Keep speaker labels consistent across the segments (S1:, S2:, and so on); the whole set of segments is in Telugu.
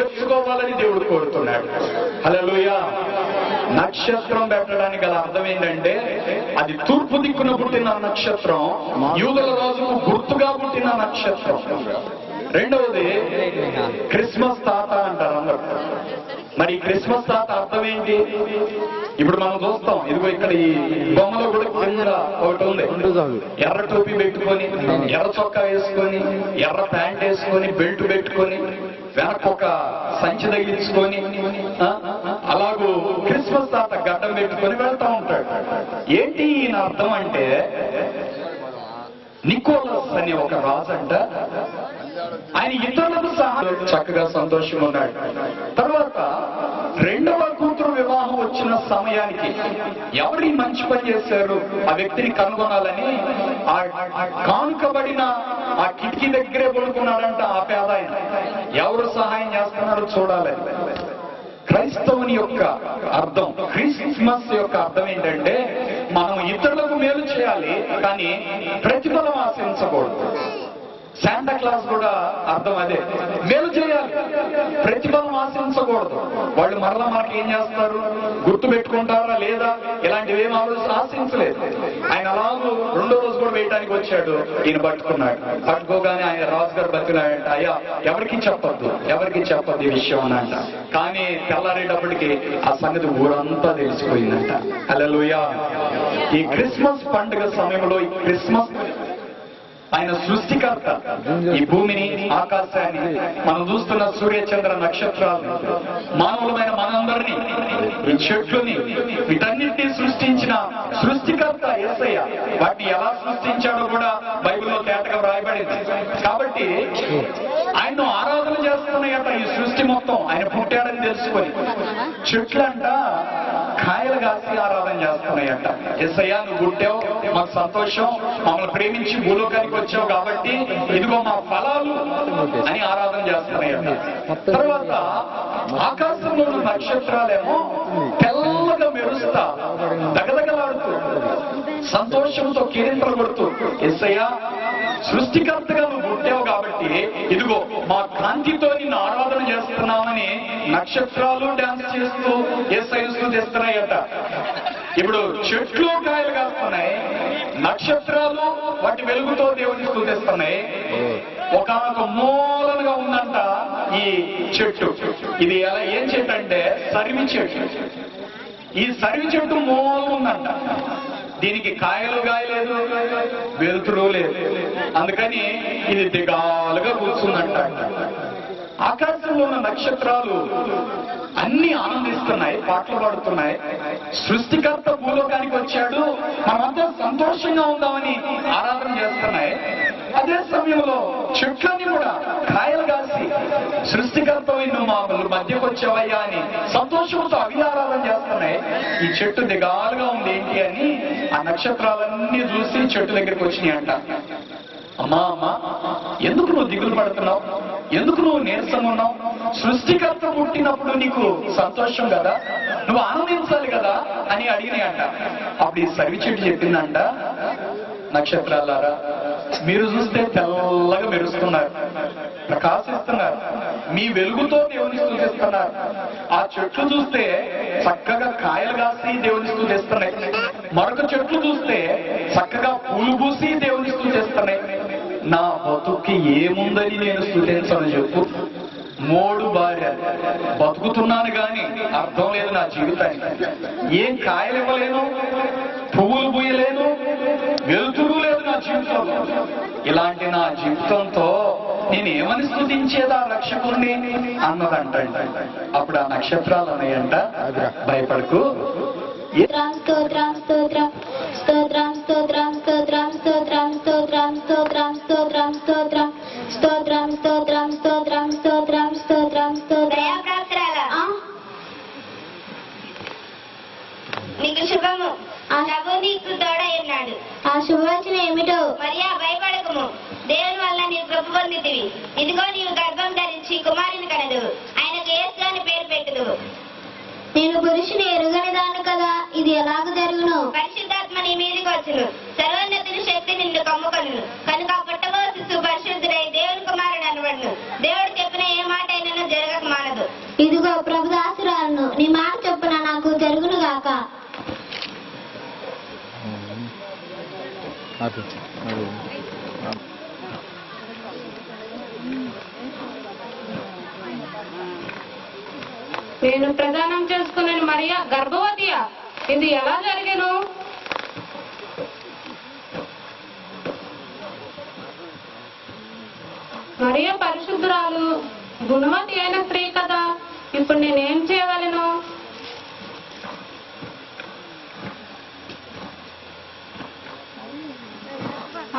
S1: చేర్చుకోవాలని దేవుడు కోరుతున్నాడు. హల్లెలూయా. నక్షత్రం పెట్టడానికి గల అర్థం ఏంటంటే అది తూర్పు దిక్కున పుట్టిన నక్షత్రం, యూదుల రోజుకు గుర్తుగా పుట్టిన నక్షత్రం. రెండవది క్రిస్మస్ తాత అంటారు అందరూ. మరి క్రిస్మస్ తాత అర్థం ఏంటి? ఇప్పుడు మనం చూస్తాం, ఇదిగో ఇక్కడ ఈ బొమ్మలో కూడా కింద ఒకటి ఉంది, ఎర్ర టోపీ పెట్టుకొని, ఎర్ర చొక్కా వేసుకొని, ఎర్ర ప్యాంట్ వేసుకొని, బెల్ట్ పెట్టుకొని, వెనక ఒక సంచి తగిలించుకొని, అలాగూ క్రిస్మస్ తాత గడ్డం పెట్టుకొని వెళ్తా ఉంటాడు. ఏంటి ఈయన అర్థం అంటే, నికోలస్ అనే ఒక రాజు అంట, ఆయన ఇతరులకు సహా చక్కగా సంతోషంగా ఉన్నాడు. తర్వాత రెండవ కూతురు వివాహం వచ్చిన సమయానికి ఎవరి మంచి పని చేశారు ఆ వ్యక్తిని కనుగొనాలని ఆ కానుకబడిన ఆ కిటికీ దగ్గరే పడుకున్నాడంట ఆ పేద ఆయన. ఎవరు సహాయం చేస్తున్నారో చూడాలి. క్రైస్తవుని యొక్క అర్థం, క్రిస్మస్ యొక్క అర్థం ఏంటంటే మనం ఇతరులకు మేలు చేయాలి, కానీ ప్రతిఫలం ఆశించకూడదు. శాంటా క్లాస్ కూడా అర్థం అదే, మేలు చేయాలి, ప్రతిఫలం ఆశించకూడదు. వాళ్ళు మరలా మనకి ఏం చేస్తారు, గుర్తు పెట్టుకుంటారా లేదా, ఇలాంటివి ఏం ఆశించలేదు. ఆయన అలాగూ రెండో రోజు కూడా వేయడానికి వచ్చాడు. ఈయన పట్టుకున్నాడు. పట్టుకోగానే ఆయన రాజుగారు బతిలాడంట, అయ్యా ఎవరికి చెప్పొద్దు, ఎవరికి చెప్పొద్దు ఈ విషయం అంట. కానీ తెల్లారేటప్పటికి ఆ సంగతి ఊరంతా తెలిసిపోయిందంట. హల్లెలూయా. ఈ క్రిస్మస్ పండుగ సమయంలో ఈ క్రిస్మస్ ఆయన సృష్టికర్త, ఈ భూమిని, ఆకాశాన్ని, మనం చూస్తున్న సూర్య చంద్ర నక్షత్రాలు, మానవులమైన మనందరినీ, ఈ చెట్లుని, వీటన్నిటినీ సృష్టించిన సృష్టికర్త యేసయ్య. వాటిని ఎలా సృష్టించాడో కూడా బైబిల్లో తేటగా వ్రాయబడింది. కాబట్టి ఆయన్ను ఆరాధన చేస్తున్నాయట ఈ సృష్టి మొత్తం. ఆయన పుట్టాడని తెలుసుకొని చెట్లంట కాయలు కాసి ఆరాధన చేస్తున్నాయట. యేసయ్య నువ్వు పుట్టావు, మాకు సంతోషం, మమ్మల్ని ప్రేమించి భూలోకానికి వచ్చావు కాబట్టి ఇదిగో మా ఫలాలు అని ఆరాధన చేస్తున్నాయట. తర్వాత ఆకాశంలో ఉన్న నక్షత్రాలేమో తెల్లగా మెరుస్తా దగదగలాడుతూ సంతోషంతో కేరింతలు కొడుతూ, యేసయ్య సృష్టికర్తగా నువ్వు పుట్టావు కాబట్టి ఇదిగో మా కాంతితో నిన్ను ఆరాధన చేస్తున్నామని నక్షత్రాలు డాన్స్ చేస్తూ యేసయ్యను స్తుతిస్తున్నాయట. ఇప్పుడు చెట్లు కాయలు కాస్తున్నాయి, నక్షత్రాలు వాటి వెలుగుతో దేవుని స్తుతిస్తున్నాయి. ఒక మూలనగా ఉందంట ఈ చెట్టు. ఇది ఎలా ఏం చెట్టు అంటే సరివి చెట్టు. ఈ సరివి చెట్టు మూల ఉందంట. దీనికి కాయలు కాయలేదు, వెలుతురు లేదు. అందుకని ఇది దిగాలుగా కూర్చుందంట. ఆకాశంలో ఉన్న నక్షత్రాలు అన్ని ఆనందిస్తున్నాయి, పాటలు పాడుతున్నాయి. సృష్టికర్త భూలోకానికి వచ్చాడు, మనమంతా సంతోషంగా ఉందామని ఆరాధన చేస్తున్నాయి. అదే సమయంలో చెట్లన్నీ కూడా కాయలు కాసి సృష్టికర్త నువ్వు మా మధ్యకు వచ్చావయ్యా అని సంతోషంతో అవి ఆరాధన చేస్తున్నాయి. ఈ చెట్టు దిగాలుగా ఉంది ఏంటి అని ఆ నక్షత్రాలన్నీ చూసి చెట్టు దగ్గరికి వచ్చినాయి అంట. అమ్మా అమ్మా, ఎందుకు నువ్వు దిగులు పడుతున్నావు, ఎందుకు నువ్వు నీరసంగా ఉన్నావు? సృష్టికర్త పుట్టినప్పుడు నీకు సంతోషం కదా, నువ్వు ఆనందించాలి కదా అని అడిగినాయంట. అప్పుడు ఈ సర్వి చెట్టు చెప్పిందంట, నక్షత్రాలారా మీరు చూస్తే తెల్లగా మెరుస్తున్నారు, ప్రకాశిస్తున్నారు, మీ వెలుగుతో దేవుని స్తుతిస్తున్నారు. ఆ చెట్లు చూస్తే చక్కగా కాయలు కాసి దేవుని స్తుతిస్తున్నాయి. మరొక చెట్లు చూస్తే చక్కగా పూలు పూసి దేవుని స్తుతిస్తున్నాయి. నా బతుక్కి ఏముందని నేను స్తుతించను చెప్పు? 3 భార్య బతుకుతున్నాను కానీ అర్థం లేదు నా జీవితానికి. ఏం కాయలు ఇవ్వలేను, పువ్వులు పూయలేను, వెలుతురు లేదు నా జీవితంలో. ఇలాంటి నా జీవితంతో నేను ఏమని స్తుతించేదా రక్షకుడిని అన్నదంట. అప్పుడు ఆ నక్షత్రాలు అన్నాయంట, భయపడకు,
S2: స్తోత్రం స్తోత్రం స్తోత్రం స్తోత్రం స్తోత్రం స్తోత్రం స్తోత్రం స్తోత్రం స్తోత్రం స్తోత్రం స్తోత్రం స్తోత్రం స్తోత్రం స్తోత్రం స్తోత్రం స్తోత్రం.
S3: నీకు శుభము, ప్రభు నీకు తోడై ఉన్నాడు.
S2: ఆ శుభవచనం ఏమిటో?
S3: మరియా భయపడకుము, దేవుని వల్ల నీవు కృప పొందితివి. ఇదిగో నీవు గర్భం ధరించి కుమారుని కనదువు, ఆయనకు యేసు అని పేరు పెట్టుదువు.
S2: నేను పురుషుని ఎరుగనిదాను కదా, ఇది ఎలాగ జరుగును?
S3: పరిశుద్ధాత్మ నీ మీదకి వచ్చును, సర్వోన్నతుని శక్తి నిన్ను కమ్ముకొను. కనుక పుట్టబో శిశువు పరిశుద్ధుడై దేవుని కుమారుడు అనబడును. దేవుడు చెప్పిన ఏ మాట అయినా జరగక మానదు.
S4: నేను ప్రదానం చేసుకున్న మరియా గర్భవతియా? ఇది ఎలా జరిగేను? మరియా పరిశుద్ధురాలు, గుణవతి అయిన స్త్రీ కదా. ఇప్పుడు నేనేం చేయగలను?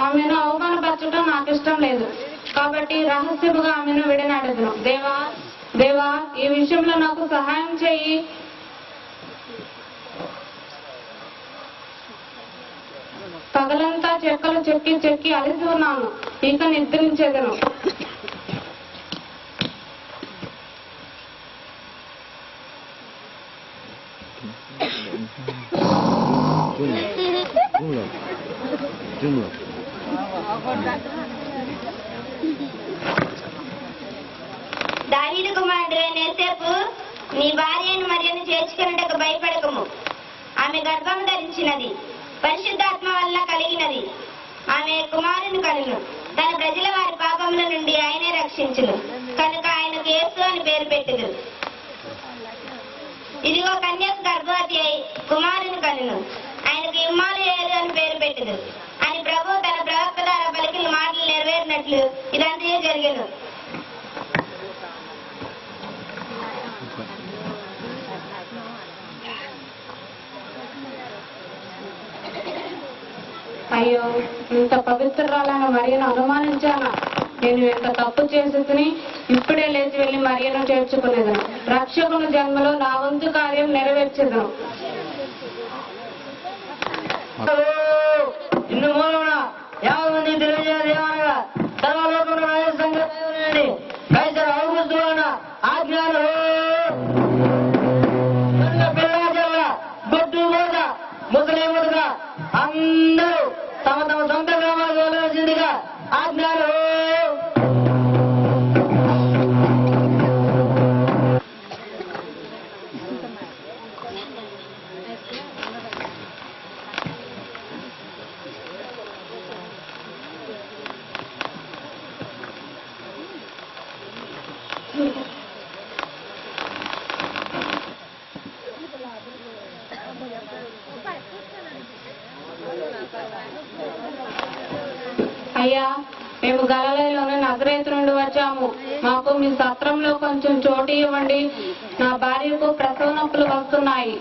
S4: ఆమెను అవమానపరచడం నాకు ఇష్టం లేదు. కాబట్టి రహస్యముగా ఆమెను విడనాడదును. దేవా దేవా, ఈ విషయంలో నాకు సహాయం చెయ్యి. పగలంతా చెక్కలు చెక్కి చెక్కి అలసి ఉన్నాను. ఇక నిద్రించేదను.
S3: దావీదు కుమారుడైన యోసేపు, నీ భార్యను మరియను చేర్చుకున్నట్టుకు భయపడకము. ఆమె గర్భము ధరించినది, పరిశుద్ధాత్మ వల్ల కలిగినది. ఆమె కుమారుని కనును. తన ప్రజల వారి పాపముల నుండి ఆయనే రక్షించును. కనుక ఆయనకు యేసు అని పేరు పెట్టుదు. ఇదిగో కన్యకు గర్భవతి అయి కుమారుని కనును. ఆయనకు ఇమ్మానుయేలు అని పేరు పెట్టుదు అని ప్రభు తన ప్రవక్త ద్వారా పలికిన మాటలు నెరవేరినట్లు ఇదంతా జరిగెను.
S4: అయ్యో, ఇంత పవిత్రురాలైన మరియను అనుమానించానా? నేను ఎంత తప్పు చేసేసి ఇప్పుడే లేచి వెళ్లి మరియను చేర్చుకునేదను. రక్షకుని జన్మలో నా వంతు కార్యం నెరవేర్చేదను.
S5: ఇందు మూలమున 50 మందికి తెలియజేయదు ఏమనగా, సర్వలోకమున సంగ్రహించండి. కైసరు ఔగుస్తు వలన ఆజ్ఞలు పిల్లల గొడ్డు మోద ముసలి ముదుగా అందరూ తమ తమ సొంత గ్రామాలకు వెళ్ళవలసిందిగా ఆజ్ఞలు.
S4: అయ్యా, మేము గలిలయలోని నజరేతు నుండి వచ్చాము. మాకు మీ సత్రంలో కొంచెం చోటు ఇవ్వండి. నా భార్యకు ప్రసవ నొప్పులు వస్తున్నాయి.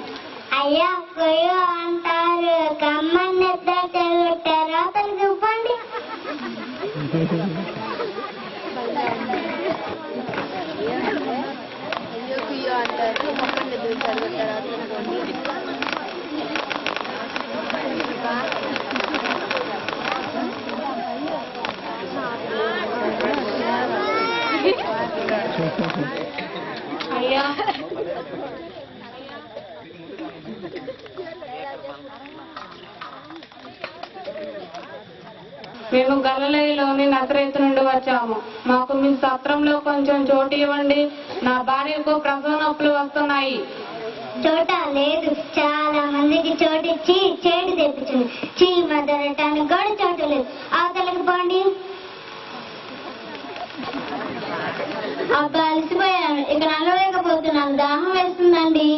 S2: అయ్యా, కొయ్యో అంటారు. కమ్మని నిద్ర చెడగొట్టారు. అతను చూపండి.
S4: అయ్యా, మేము గలిలయలోని నజరేతు నుండి వచ్చాము. మాకు మీ సత్రంలో కొంచెం చోటు ఇవ్వండి. నా భార్యకు ప్రసవ నొప్పులు వస్తున్నాయి.
S2: చోట లేదు. చాలా మందికి చోటు ఇచ్చి చేటు తెప్పించింది. చీమ దొరటానికి కూడా చోటు లేదు. అవతలకి పోండి. అబ్బా, అలసిపోయాను. ఇక నడవలేకపోతున్నాను. దాహం వేస్తుందండి.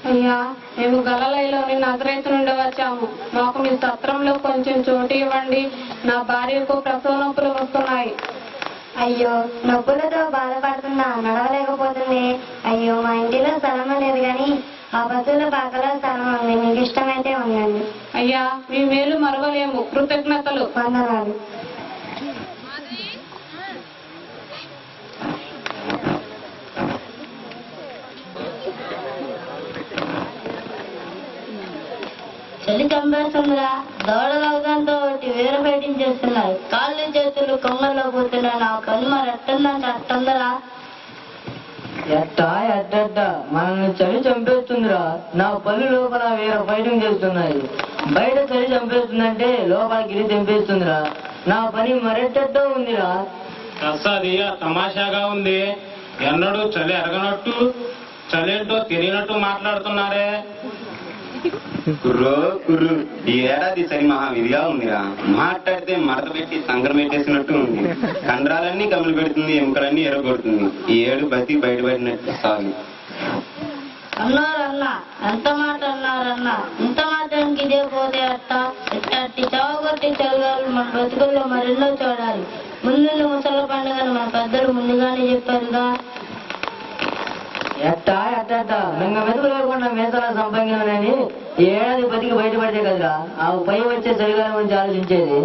S4: అయ్యా, మేము గలిలయలోని నజరేతు నుండి వచ్చాము. మాకు మీ సత్రంలో కొంచెం చోటు ఇవ్వండి. నా భార్యకు ప్రసవ నొప్పులు వస్తున్నాయి.
S2: అయ్యో నొప్పులతో బాధపడుతున్నా నడవలేకపోతుంది. అయ్యో మా ఇంటిలో స్థలం లేదు కానీ ఆ పశువుల పాకలో స్థలం ఉంది, మీకు ఇష్టమైతే ఉండండి.
S4: అయ్యా మీ మేలు మరవలేము, కృతజ్ఞతలు.
S2: వందనాలు.
S5: చలి చంపేస్తుందిరా, దవడలు అవడంతో ఒకటి వేరు పెట్టించేస్తున్నాయి, కాళ్ళు చేతులు కొంగల్లో పోతున్నాయి, నా పని మరి ఎట్టుందంటే అట్టుందరా. ఎట్ట మనల్ని చలి చంపేస్తుందిరా, నా పళ్ళు లోపల వేరే ఫైటింగ్ చేస్తున్నాయి. బయట చలి చంపేస్తుందంటే లోపల గిరి చంపేస్తుందిరా, నా పని మరెట్టో ఉందిరా.
S6: అది తమాషాగా ఉంది. ఎన్నడూ చలి ఎరగనట్టు చలేంటో తెలియనట్టు మాట్లాడుతున్నారే.
S7: కుర్రు ఈ ఏడాది చలి మహావిధిగా ఉందిరా. మాట్లాడితే మడత పెట్టి సంకరం పెట్టేసినట్టు ఉంది. కండరాలన్నీ కమ్ములు పెడుతుంది, ఎముకలన్నీ ఎరగొడుతుంది. ఈ ఏడు బతి బయటపడినట్టు సాగు.
S5: అన్నారన్నా, ఎంత మాట అన్నారన్నా, ఇంత మాత్రానికి ఇదే పోతే అట్టి చావగొట్టి చలిగాలు మన బతుకుల్లో మరెన్నో చూడాలి. ముందున్న ముసల పండుగను మన పెద్దలు ముందుగానే చెప్పారుగా. మింగ మెతుకు లేకుండా మీసాల సంపాదించాలని ఏడాది బతికి బయటపడితే కదరా ఆ పై వచ్చే చలిగాల గురించి ఆలోచించేది.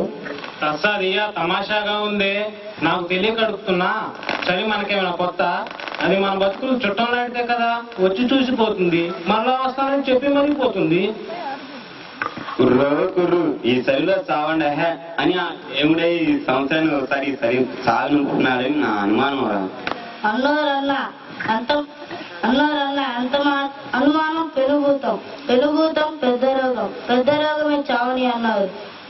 S6: ప్రసాదియా తమాషాగా ఉంది. నాకు తెలియక అడుగుతున్నా, చలి మనకేమైనా కొత్త? అది మన బతుకులు చుట్టం లాడితే కదా వచ్చి చూసిపోతుంది, మళ్ళా వస్తానని చెప్పి మరిగిపోతుంది.
S7: కుర్రు ఈ చలిలో చావండి హే అని ఏమిడే ఈ సంవత్సరాన్ని ఒకసారి సరి సాగనుకుంటున్నాడని నా అనుమానం రా.
S5: అన్నారన్నా అంత అనుమానం పెనుభూతం పెద్ద రోగమే చావని అన్నారు.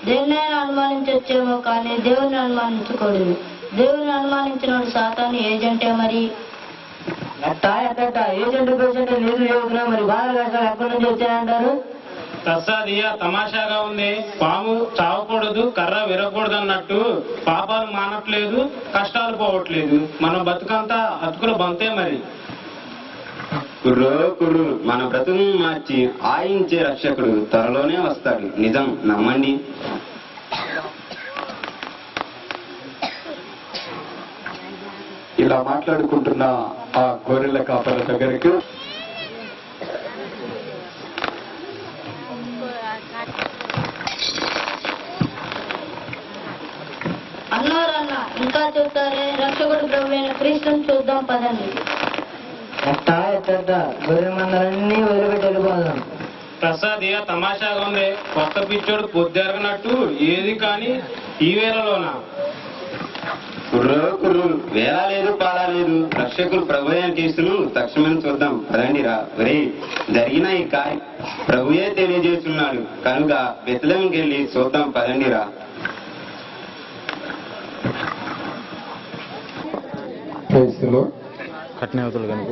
S5: దేన్నైనా అనుమానించొచ్చేమో కానీ దేవుని అనుమానించకూడదు. దేవుని అనుమానించిన సాతాను ఏజెంటే మరి. ఏజెంట్ పేషెంట్ నీరు లేవుతున్నా మరి బాధ కష్టాలు ఎక్కడి నుంచి వచ్చాయంటారు.
S6: ప్రసాదియా తమాషాగా ఉంది. పాము చావకూడదు, కర్ర విరగకూడదు అన్నట్టు పాపాలు మానట్లేదు, కష్టాలు పోవట్లేదు. మన బతుకంతా అతుకుల బంతే మరి.
S7: కుర్రు మన బ్రతుకు మార్చి ఆయించే రక్షకుడు త్వరలోనే వస్తాడు. నిజం నమ్మండి.
S1: ఇలా మాట్లాడుకుంటున్న ఆ గొర్రెల కాపల దగ్గరికి
S5: అన్నారన్న ఇంకా చెప్తారే, రక్షకుడు ప్రభువైన క్రీస్తుని చూద్దాం పదండి. గొర్రె మందలన్నీ వదిలిపెట్టి వెళ్ళిపోదాం.
S6: ప్రసాదియా తమాషాగా ఉంది. కొత్త పిచ్చోడు పొద్దెరగనట్టు ఏది కానీ ఈ వేళలోనా?
S7: కుర్రు వేళ లేదు పాలా లేదు. రక్షకులు ప్రభుయే కేసును తక్షణం చూద్దాం పదండి రా. ఒరే జరిగిన ఈ ప్రభుయే తెలియజేస్తున్నాడు కనుక బెత్లెహేముకి వెళ్ళి చూద్దాం పదండి రా.
S8: కట్నవతలు కనుక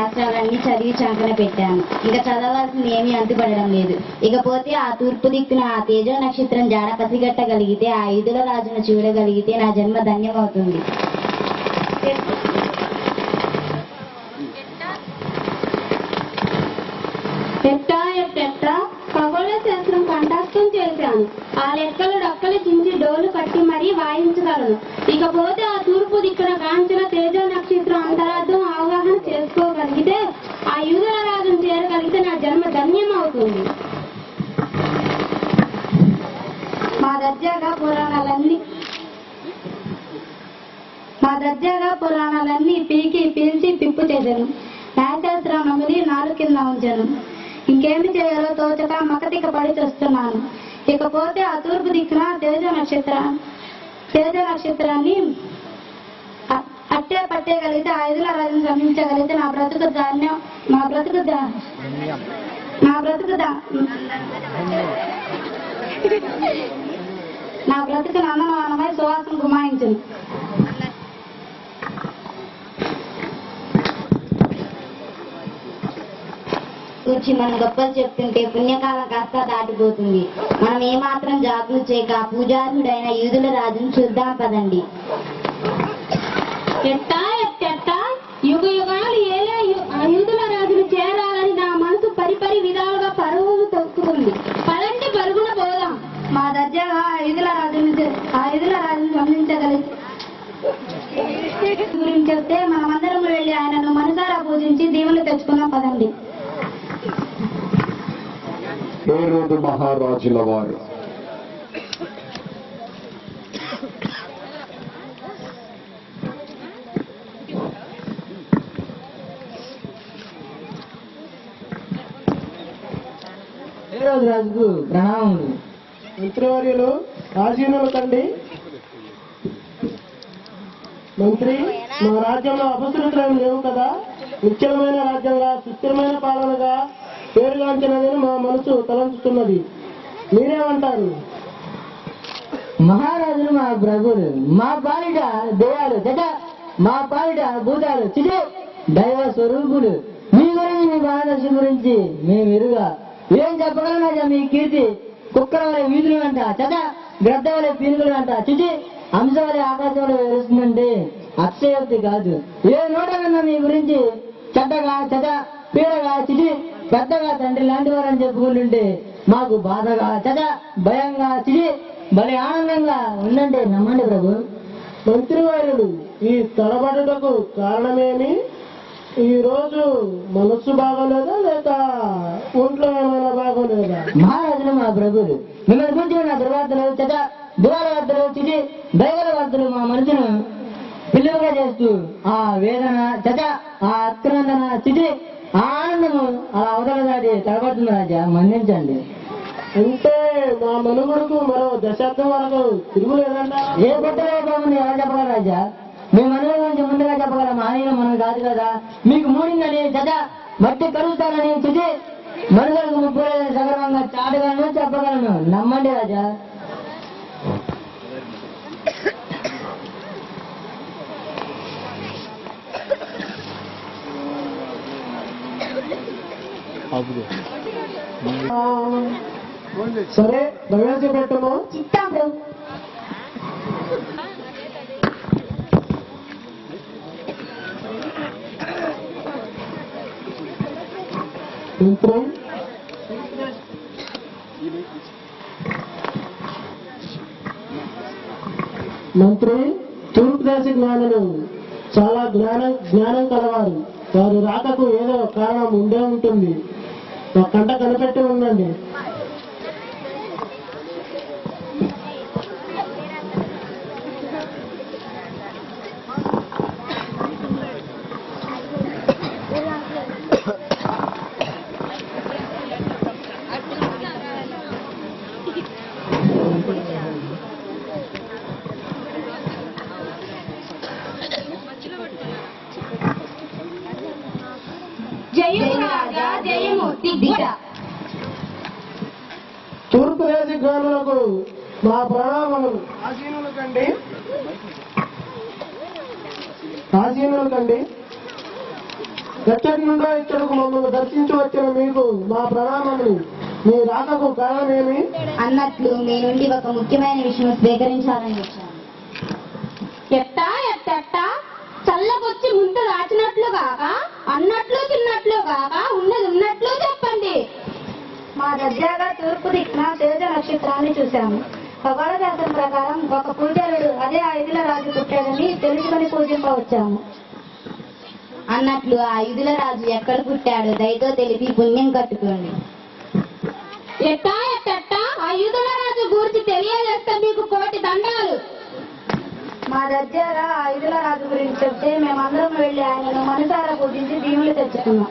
S8: శాస్త్రాలన్నీ చదివి చంకన పెట్టాను. ఇక చదవాల్సింది ఏమీ అంతుపడడం లేదు. ఇకపోతే ఆ తూర్పు దిక్కున ఆ తేజో నక్షత్రం జాడ పసిగట్టగలిగితే, ఆ ఐదుల రాజును చూడగలిగితే నా జన్మ ధన్యమవుతుంది.
S2: ఖగోళ శాస్త్రం కంఠస్థం చేశాను. ఆ లెక్కలు డక్కలు చించి డోలు కట్టి మరీ వాయించగలను. ఇకపోతే ఆ తూర్పు దిక్కున కాంచన తేజో నక్షత్రం అంతరార్థం అవగాహన చేసుకోగలిగితే, ఆ యూదుల రాజును చేరగలిగితే నా జన్మ ధన్యం అవుతుంది. మా దర్జాగా పురాణాలన్నీ పీకి పీల్చి పిప్పు చేశాను. న్యాయశాస్త్రం నమిలి నాలుగు కింద ఉంచాను. ఇంకేమి చేయాలో తోచక మకతిక పడి చేస్తున్నాను. ఇకపోతే ఆ తూర్పు దిక్కున తేజ నక్షత్రాన్ని అట్టే పట్టేయగలిగితే, ఆ ఐదుల రాజును గమనించగలిగితే నా బ్రతుకు నందనవనమై సువాసన గుమాయించును.
S8: కూర్చి మనం గొప్పలు చెప్తుంటే పుణ్యకాలం కాస్త దాటిపోతుంది. మనం ఏమాత్రం జాగ్రత్త చేయక పూజారుడైన యూదుల రాజును చూద్దాం పదండి.
S2: యుగ యుగాలు ఏలే యూదుల రాజును చేరాలని నా మనసు పరిపరి విధాలుగా పరుగులు తొక్కుతుంది. పదండి, పరుగున పోదాం. మా దర్జాగా ఐదుల రాజును గమనించగలిగి గురించి చెప్తే మనమందరం వెళ్ళి ఆయనను మనసారా పూజించి దీవెనలు తెచ్చుకున్నాం. పదండి.
S1: హేరోదు మహారాజుల వారు
S9: హేరోదు రాజుకు ప్రణామములు.
S10: మంత్రివర్యులు, రాజీనులు కండి. మంత్రి, మా రాజ్యంలో అపశృతులు లేవు కదా. నిశ్చలమైన రాజ్యంగా, సుస్థిరమైన పాలనగా పేరుగాంచినదని మా మనసు తలంచుతున్నది. మీరేమంటారు?
S9: మహారాజులు మా ప్రభువులు, మా పాలిట దెయ్యాలు మా పాలిట భూతాలు చిదే దైవ స్వరూపులు. మీ గురించి, మీ భారతదేశం గురించి మేము ఎరుగా ఏం చెప్పగలం రాజా? మీ కీర్తి కుక్కల వలె వీధులు అంట గ్రద్ద వలె పీనుగులు అంట అంశ వలె ఆకాశంలో వేరుస్తుందంటే అక్షయోక్తి కాదు. ఏ నోట విన్నా మీ గురించి చెడ్డగా పీడగా పెద్దగా తండ్రి లాంటి వారని చెప్పుకుంటుంటే మాకు బాధగా భయంగా భలే ఆనందంగా ఉందంటే నమ్మండి ప్రభు.
S10: మంత్రివర్యుడు, ఈ తడబడుటకు కారణమేమి? ఈ రోజు మనస్సు బాగోలేదా, లేక ఒంట్లో ఏమైనా బాగోలేదా?
S9: మహారాజులు మా ప్రభువులు, మిమ్మల్ని గురించి నా దుర్వార్తలు దురాల వార్తలు దైవల వార్తలు మా మనసును పిల్లలుగా చేస్తూ ఆ వేదన ఆ అక్రందన ఆనందము అలా అవతల దాటి తడబడుతుంది రాజా, మన్నించండి.
S10: అంటే మా మనుగుడుకు మరో దశాబ్దం వరకు తిరుగులేదంట.
S9: ఏ కొత్తలే బాగుంది ఎలా చెప్పగల రాజా? మీ మనుగడ గురించి ముందుగా చెప్పగల మానవులు మనం కాదు కదా. మీకు మూడిందని మట్టి కలుగుతానని మనుగడకు ముప్పు సగర్వంగా చాటగలను చెప్పగలను, నమ్మండి రాజా.
S10: సరే, ప్రవేశపెట్టము. మంత్రి, తూర్పు దేశ జ్ఞానులు చాలా జ్ఞానం కలవారు. వారి రాకకు ఏదో కారణం ఉండే ఉంటుంది. ఒక కంట కనిపెట్టి ఉండండి. తూర్పు దేశ జ్ఞానులకు మా ప్రణామములు. ఆసీనులు కండి. ఎక్కడి నుండో ఇక్కడకు మమ్మల్ని దర్శించి వచ్చిన మీకు మా ప్రణామములు. మీ రాకకు కారణమేమి?
S8: అన్నట్లు మీ నుండి ఒక ముఖ్యమైన విషయం స్వీకరించాలని వచ్చాను.
S2: ఎట్టా ఎట్టెట్టా చల్లకొచ్చి ముందు రాచినట్లు కాక అన్నట్లు తిన్నట్లు కాక ఉన్నది ఉన్నట్లు చెప్పండి.
S11: మా దర్జాగా తూర్పు దిక్కున తేజ నక్షత్రాన్ని చూశాము. ఖగోళ శాస్త్రం ప్రకారం ఒక పూజారుడు అదే ఐదుల రాజు పుట్టాడని తెలుసుకొని పూజింపవచ్చాము.
S8: అన్నట్లు ఆ ఐదుల రాజు ఎక్కడ పుట్టాడో దయతో తెలిపి పుణ్యం కట్టుకోండి.
S2: ఎట్టా ఎట్టెట్టా ఆయుధుల రాజు గురించి తెలియజేస్తే మీకు కోటి దండాలు.
S11: మా దర్జాగా ఐదుల రాజు గురించి చెప్తే మేమందరం వెళ్లి ఆయనను మనసారా పూజించి దీవులు తెచ్చుకున్నాం.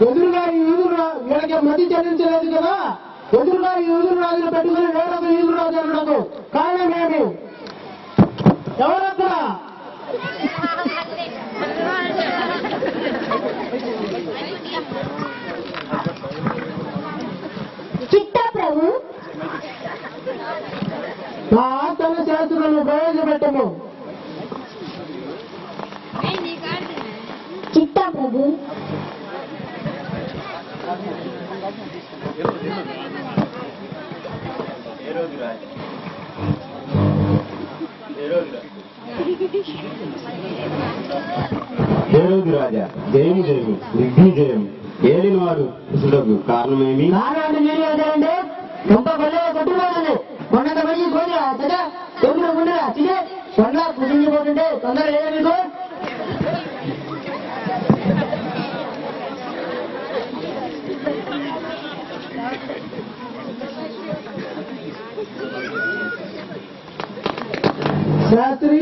S10: ఎదురుగా ఈ ఈదురు వీళ్ళకి మతి చెల్లించలేదు కదా. ఎదురుగా ఈ ఈదురు రాజులు పెట్టుకుని వేరొక ఈదురు రాజు అనడకు కారణమేమి? ఎవరక్కడ?
S2: చిట్టా ప్రభు,
S10: మా ఆస్థాన శాస్త్రులను ప్రవేశపెట్టము.
S2: చిట్టా ప్రభు,
S7: హేరోదు రాజా, జయము జయము, దిగ్విజయం, ఏలినవాడు కుశులకు కారణమేమి?
S9: కారణాన్ని మీరు వదలండి. కొంత కొల్లే కొట్టుకోవాలి. కొండంత మంది కోదిరా కదా తొమ్మిది ఉండరా చిదే కొండ కుదించిపోతుంటే తొందర లేదా మీకు?
S10: శాస్త్రి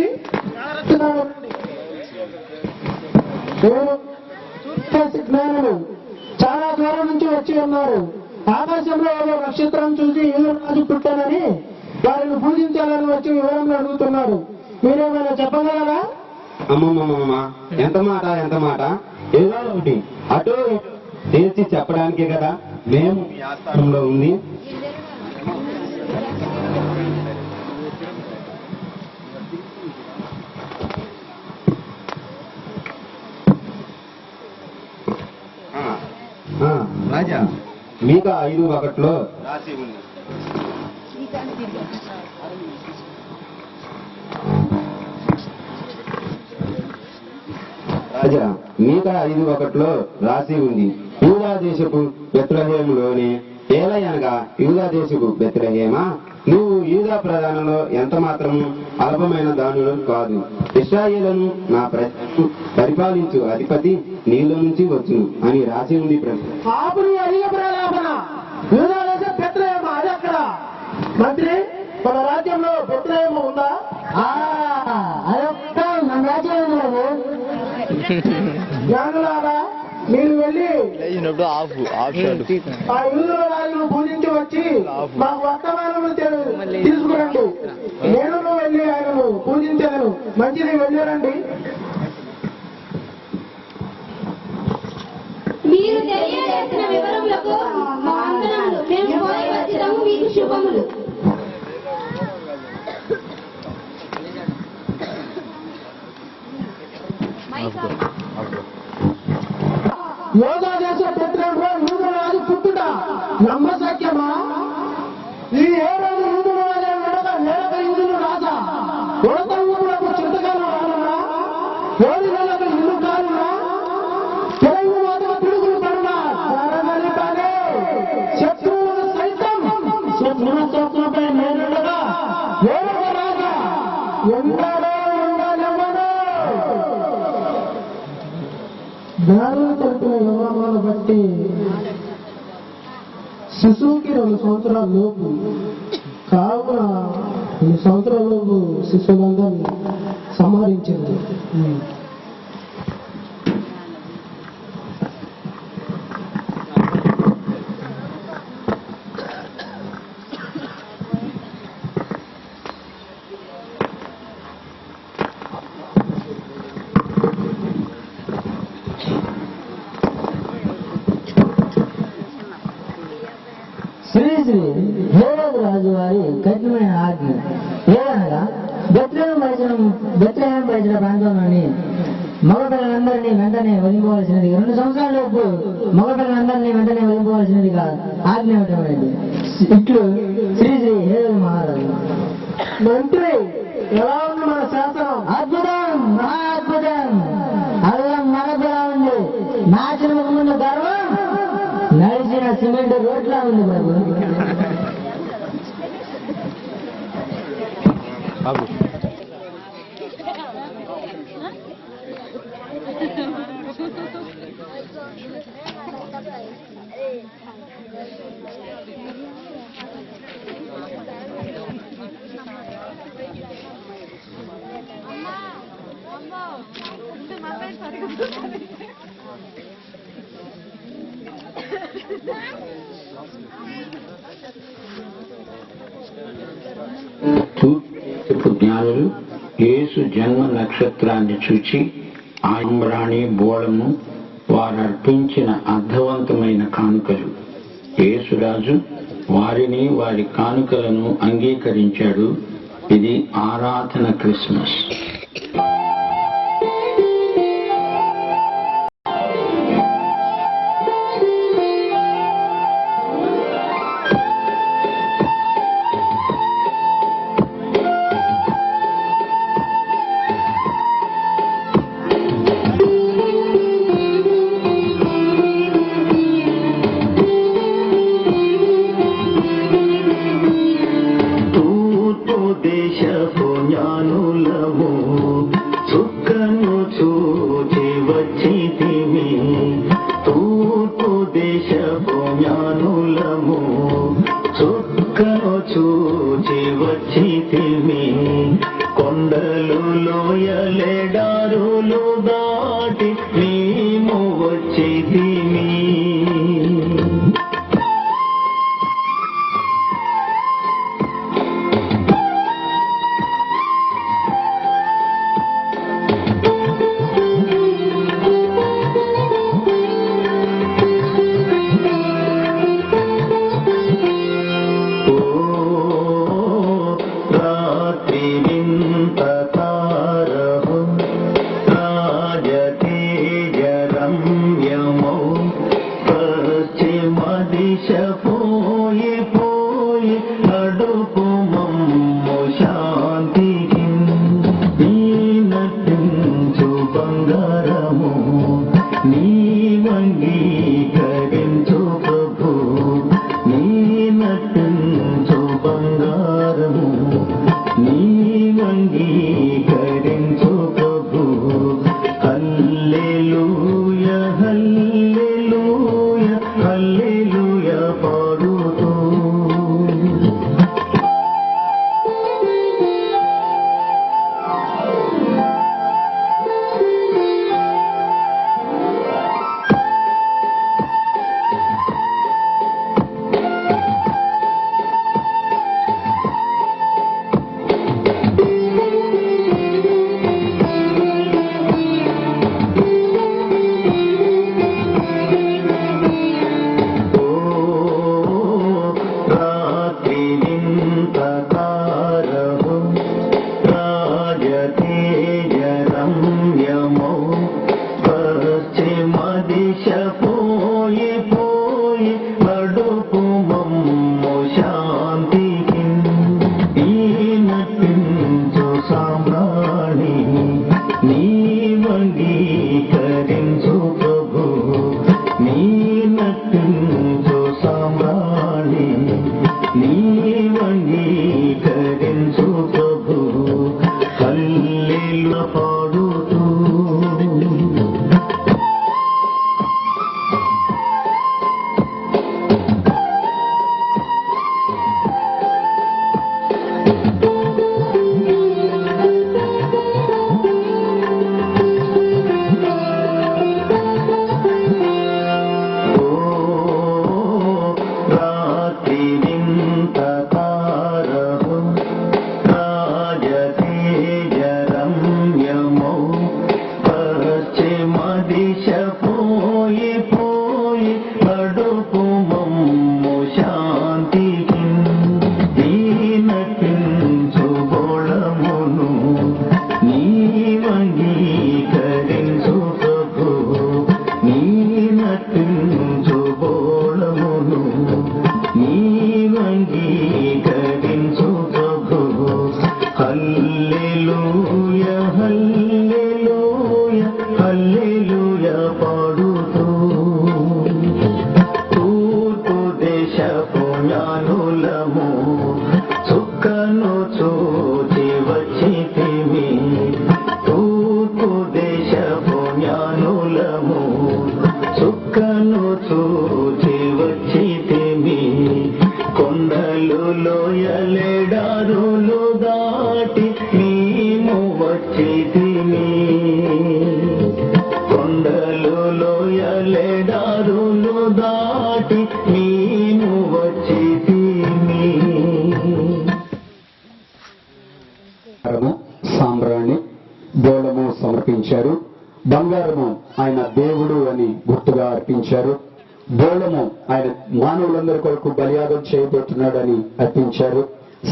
S10: జ్ఞానులు చాలా దూరం నుంచి వచ్చి ఉన్నారు. ఆకాశంలో ఏదో నక్షత్రం చూసి ఈదురు రాజు పుట్టానని వారిని పూజించాలని వచ్చి వివరంగా అడుగుతున్నారు. మీరేమైనా చెప్పగలరా?
S7: అమ్మమ్మమ్మ, ఎంత మాట ఎంత మాట. ఏదో ఒకటి అటో తేల్చి చెప్పడానికే కదా మేము ఈ ఆస్థానంలో ఉంది. రాజా, మీకు 5:1 రాసి ఉంది. రాజా, మీకా 5:1 రాసి ఉంది. యూదా దేశపు బెత్లెహేములోనే ఏలయనగా యూదా దేశపు బెత్లెహేమా, నువ్వు యూదా ప్రధానంలో ఎంత మాత్రము అల్పమైన దానులు కాదు. ఇశ్రాయేలును నా ప్రజలను పరిపాలించు అధిపతి నీలో నుంచి వచ్చును అని రాసి ఉంది ప్రభు.
S10: ఆపుని అధిక ప్రలాపన యూదా దేశం బెత్లెహేమ, అది అక్కడ. మంత్రి, మన రాజ్యంలో బెత్లెహేమ ఉందా?
S9: అదొక్క మన రాజ్యం ఉంది బాబు.
S10: జ్ఞానులారా, మీరు వెళ్ళి ఆ యూదుల రాజును పూజించి వచ్చి మాకు వర్తమానం తీసుకురండి. నేను వెళ్ళి ఆయనను పూజించాను. మంచిది, వెళ్ళారండి.
S2: మీరు తెలియజేసిన వివరములకు మా వందనాలు. మేము పోయి వచ్చినాము. మీకు శుభములు.
S10: యోగా దేశ బెత్లెహేములో యూదుల రాజు పుట్టుట నమ్మశక్యమా? ఈ ఏడాది యూదుల రాజా నెలక యూదులు రాజా ఉడత ఊరులకు చింతకాలం రానున్నా, ఏడు నెలలకు ఇల్లు కానున్నా, తెలుగు మాటకు పిడుగులు పడునా, జరగలిపాలే శత్రువులకు సైతం శత్రుపై నేనుండగా ఏడవ రాజా ఎందరో ఉండనివ్వను. జ్ఞానులు తెలిపిన వివరములను బట్టి శిశువుకి 2 సంవత్సరాల లోపు కావున 2 సంవత్సరాల లోపు శిశువులందరినీ సంహరించింది.
S9: శ్రీ శ్రీ హేరోదు రాజు వారి కఠినమైన ఆజ్ఞ ఏదనగా బెత్లెహేం పరిసర ప్రాంతంలోని మగపిల్లలందరినీ వెంటనే వదిలిపోవలసినది 2 సంవత్సరాల లోపు మగపిల్లలందరినీ వెంటనే వదిలిపోవలసినదిగా ఆజ్ఞ ఇవ్వటమైంది. ఇట్లు శ్రీ శ్రీ హేరోదు మహారాజు.
S10: మంత్రి ఎలా ఉంది మన శాసనం?
S9: అద్భుతం, మహా అద్భుతం. అల్లం మనకులా ఉంది. నాశనముకు ముందు గర్వం నడిచిన సిమెంట్ రోడ్లా ఉంది బాబు.
S12: జ్ఞానులు యేసు జన్మ నక్షత్రాన్ని చూచి ఆంబ్రాణి బోళము వారు అర్పించిన అర్థవంతమైన కానుకలు. యేసురాజు వారిని వారి కానుకలను అంగీకరించాడు. ఇది ఆరాధన క్రిస్మస్.
S13: కొండలు లోయలెడారులు దాటి మేము వచ్చితిమి. రాత్రి వింత తారహు రాజ నాటి మేము వచ్చేదిమి.
S1: సాంబ్రాణి బోళము సమర్పించారు. బంగారము ఆయన దేవుడు అని గుర్తుగా అర్పించారు. బోళము ఆయన మానవులందరి కొరకు బలియాగం చేయబోతున్నాడని అర్పించారు.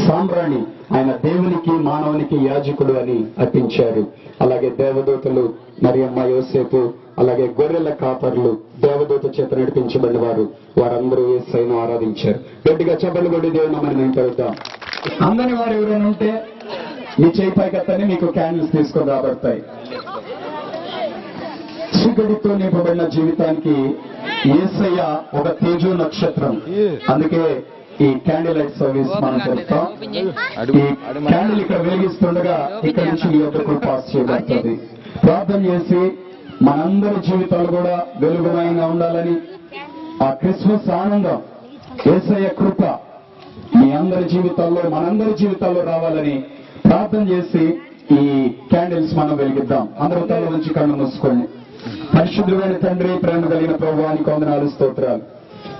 S1: సాంబ్రాణి ఆయన దేవునికి మానవునికి యాజకుడు అని అర్పించారు. అలాగే దేవదూతలు మరియమ్మ, యోసేపు, అలాగే గొర్రెల కాపర్లు దేవదూత చేత నడిపించబడిన వారందరూ యేసయ్యను ఆరాధించారు. గట్టిగా చెప్పలు కొట్టి దేవుని మేము కలుద్దాం. అందని వారు ఎవరైనా ఉంటే మీ చేయి పైకెత్తని మీకు క్యాండిల్స్ తీసుకొని రాబడతాయి. చీకటితో నింపబడిన జీవితానికి యేసయ్య ఒక తేజో నక్షత్రం. అందుకే ఈ క్యాండిల్ లైట్ సర్వీస్ మనం జరుపుతాం. ఈ క్యాండిల్ ఇక్కడ వెలిగిస్తుండగా ఇక్కడ నుంచి మీ వద్దకు పాస్ చేయబడుతుంది. ప్రార్థన చేసి మనందరి జీవితాలు కూడా వెలుగుమయంగా ఉండాలని, ఆ క్రిస్మస్ ఆనందం, యేసయ్య కృప మీ అందరి జీవితాల్లో మనందరి జీవితాల్లో రావాలని ప్రార్థన చేసి ఈ క్యాండిల్స్ మనం వెలిగిద్దాం. అందరూ తల నుంచి కళ్ళు మూసుకోండి. పరిశుద్ధుడైన తండ్రి, ప్రేమ కలిగిన ప్రభువానికి వందనాలు, స్తోత్రాలు.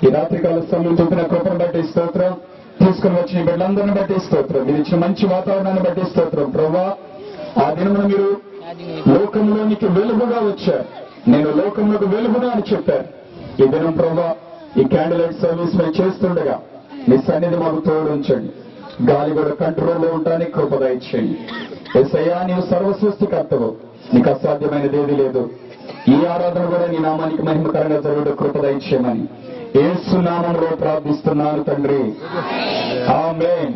S1: ఈ రాత్రికాల సమయం చూపిన కృపను బట్టి స్తోత్రం. తీసుకుని వచ్చిన బిడ్డలందరిని బట్టి స్తోత్రం. మీరు ఇచ్చిన మంచి వాతావరణాన్ని బట్టి స్తోత్రం. ప్రభువా, ఆ దినమున మీరు లోకంలోనికి వెలుగుగా వచ్చారు. నేను లోకంలోకి వెలుగుగా అని చెప్పారు. ఈ దినం ప్రభువా, ఈ క్యాండిల్ లైట్ సర్వీస్ మేము చేస్తుండగా మీ సన్నిధి మాకు తోడు ఉంచండి. గాలి కూడా కంట్రోల్లో ఉండడానికి కృప దయచేయండి. యేసయ్యా, నీవు సర్వసృష్టికర్తవు, నీకు అసాధ్యమైనది ఏది లేదు. ఈ ఆరాధన కూడా నీ నామానికి మహిమకరంగా జరుగుడు కృప దయచేయమని యేసు నామములో ప్రార్థిస్తున్నాను తండ్రి, ఆమేన్.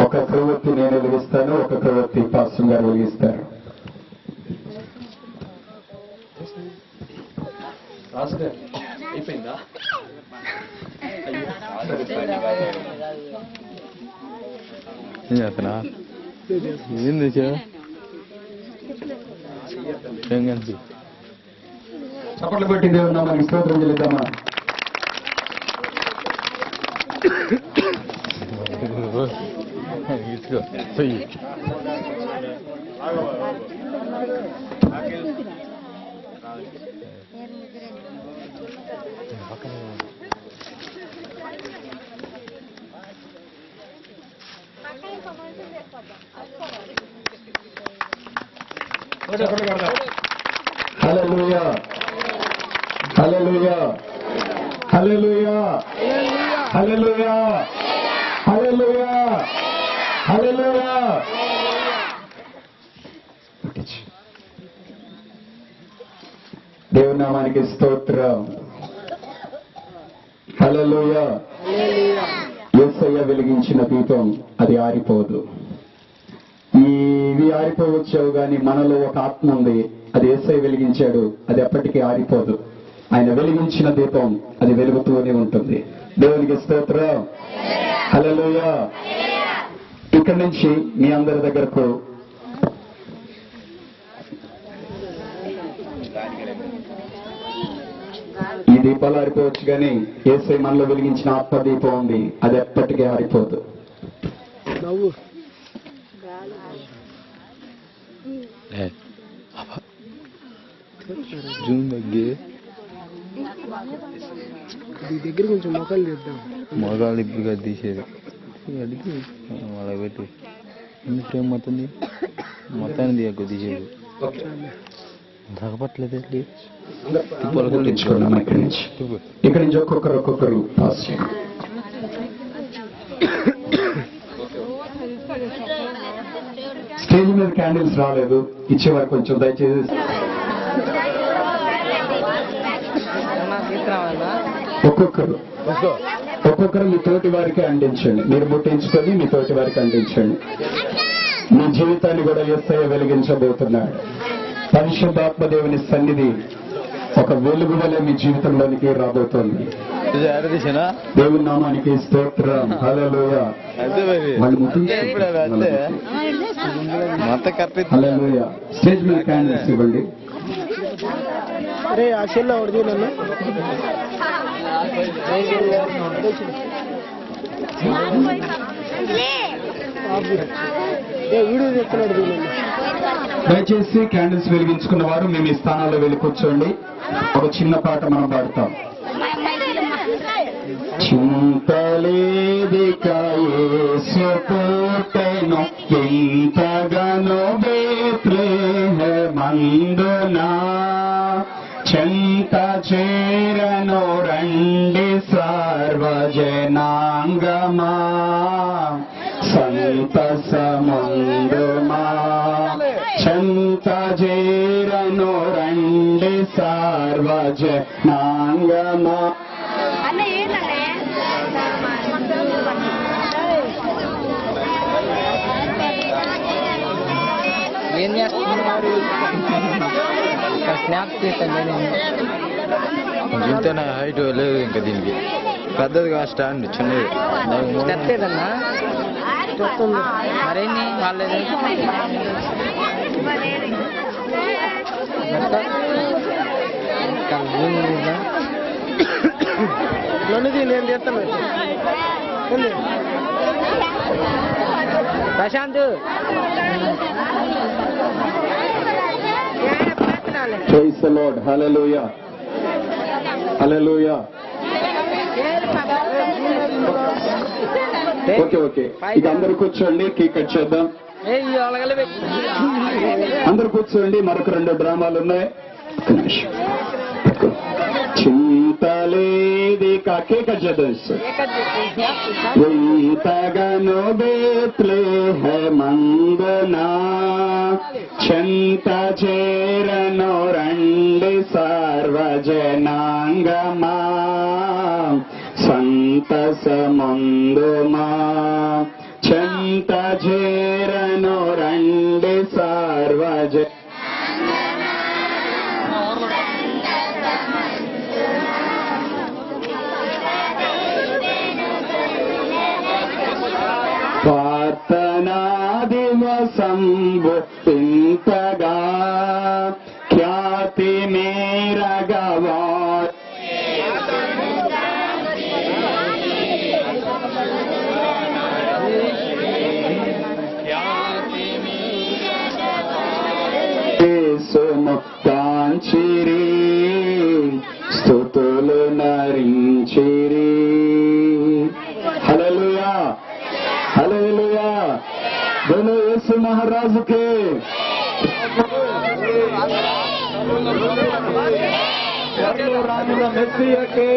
S1: ఒక క్రొవ్వొత్తి నేను వెలిగిస్తాను, ఒక క్రొవ్వొత్తి పాస్టర్ గారు వెలిగిస్తారు. అయిపోయిందా?
S14: ఏంది
S1: చప్పట్లు పెట్టి దేవుని నామానికి స్తోత్రం చెల్లిద్దామా? హల్లెలూయా, హల్లెలూయా, హల్లెలూయా, హల్లెలూయా, హల్లెలూయా, హల్లెలూయా. దేవుని నామానికి స్తోత్రం. హల్లెలూయా. యేసయ్య వెలిగించిన దీపం అది ఆరిపోదు. ఇవి ఆరిపోవచ్చావు గాని మనలో ఒక ఆత్మ ఉంది, అది యేసయ్య వెలిగించాడు, అది ఎప్పటికీ ఆరిపోదు. ఆయన వెలిగించిన దీపం అది వెలుగుతూనే ఉంటుంది. దేవునికి స్తోత్రం. హల్లెలూయా. ఇక్కడి నుంచి మీ అందరి దగ్గరకు ఈ దీపాలు ఆరిపోవచ్చు కానీ యేసయ్య మనలో వెలిగించిన ఆత్మ దీపం ఉంది, అది ఎప్పటికీ ఆరిపోదు.
S10: దగ్గర కొంచెం మొక్కలు చేద్దాం.
S14: మొగాలు ఇప్పుడు తీసేది అడిగి వాళ్ళ పెట్టి ఫ్రేమ్ మొత్తాన్ని తీయకు తీసేది తగపట్లేదు.
S1: ఇక్కడి నుంచి ఒక్కొక్కరు పాస్ చేయండి. స్టేజ్ మీద క్యాండిల్స్ రాలేదు, ఇచ్చేవారు కొంచెం దయచేసి ఒక్కొక్కరు మీ తోటి వారికి అందించండి. మీరు ముట్టించుకొని మీ తోటి వారికి అందించండి. మీ జీవితాన్ని కూడా యేసయ్య వెలిగించబోతున్నాడు. పరిశుద్ధాత్మ దేవుని సన్నిధి ఒక వెలుగు వలె మీ జీవితంలోనికి రాబోతోంది. దేవుని నామానికి స్తోత్రం. హల్లెలూయా. హల్లెలూయా. స్టేజ్ మీద క్యాండిల్స్ ఇవ్వండి. దయచేసి క్యాండిల్స్ వెలిగించుకున్న వారు మేము ఈ స్థానాల్లో వెళ్ళి కూర్చోండి. ఒక చిన్న పాట మనం పాడతాం.
S12: పుట్టెను ఇంతగను బేత్లెహేమందునా చెంత చేరను రండి సర్వజనాంగమా సంతసముందుమా చెంత చేరను రండి సర్వజనాంగమా.
S9: ఏం చేస్తున్నారు? స్నాప్ చేశాను నేను.
S14: ఇంత హైట్ లేదు ఇంకా దీనికి పెద్దదిగా స్టాండ్ చిన్నది
S9: స్టెప్ ఏదన్నా మరేంటి వాళ్ళేది నేను చేస్తాను Prashanth.
S12: Praise the Lord. Hallelujah. Hallelujah. Okay ఇక అందరూ కూర్చోండి, కేక్ కట్ చేద్దాం. అందరూ కూర్చోండి, మరొక 2 డ్రామాలు ఉన్నాయి. చింతలేది కేక్ కట్ చేద్దాం. ఇంతగను బేత్లెహేమందునా చెంత చేరను రండి సర్వజనాంగమా సంతసముందుమా చెంత చేరను రండి సర్వజ ప్రార్థనాదివసంబు ఇంతగా ఖ్యాతి మేరగవా కాంచిరి స్తుతులు నరించిరి. హల్లెలూయా హల్లెలూయా. బోలో యేసు మహారాజుకే. రాముల మెస్సియాకే.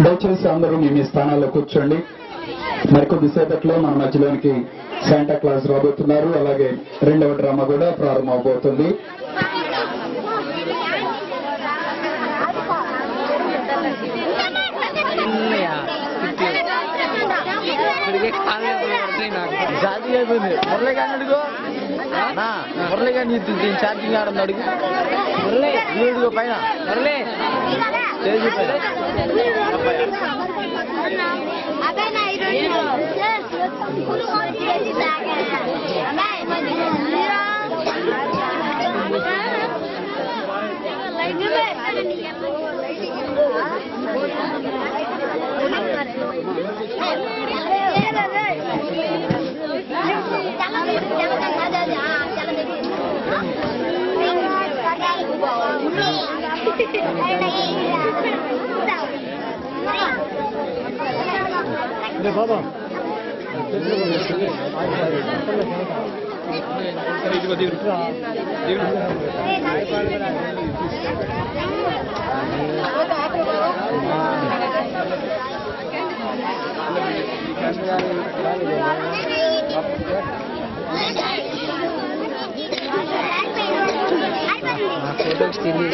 S12: దయచేసి అందరూ మీ స్థానాల్లో కూర్చోండి. మరికొద్దిసేపట్లో మన మధ్యలోనికి శాంటా క్లాస్ రాబోతున్నారు. అలాగే 2వ డ్రామా కూడా ప్రారంభం అవబోతుంది.
S9: జాతి అయిపోయింది. మురళి కానీ అడుగు, మురళి కానీ ఛార్జింగ్ ఆడని అడుగు. మురళి వీడుగో పైన మురళి స్టేజ్ పైన బాబా ఫోటోస్ తిరిగి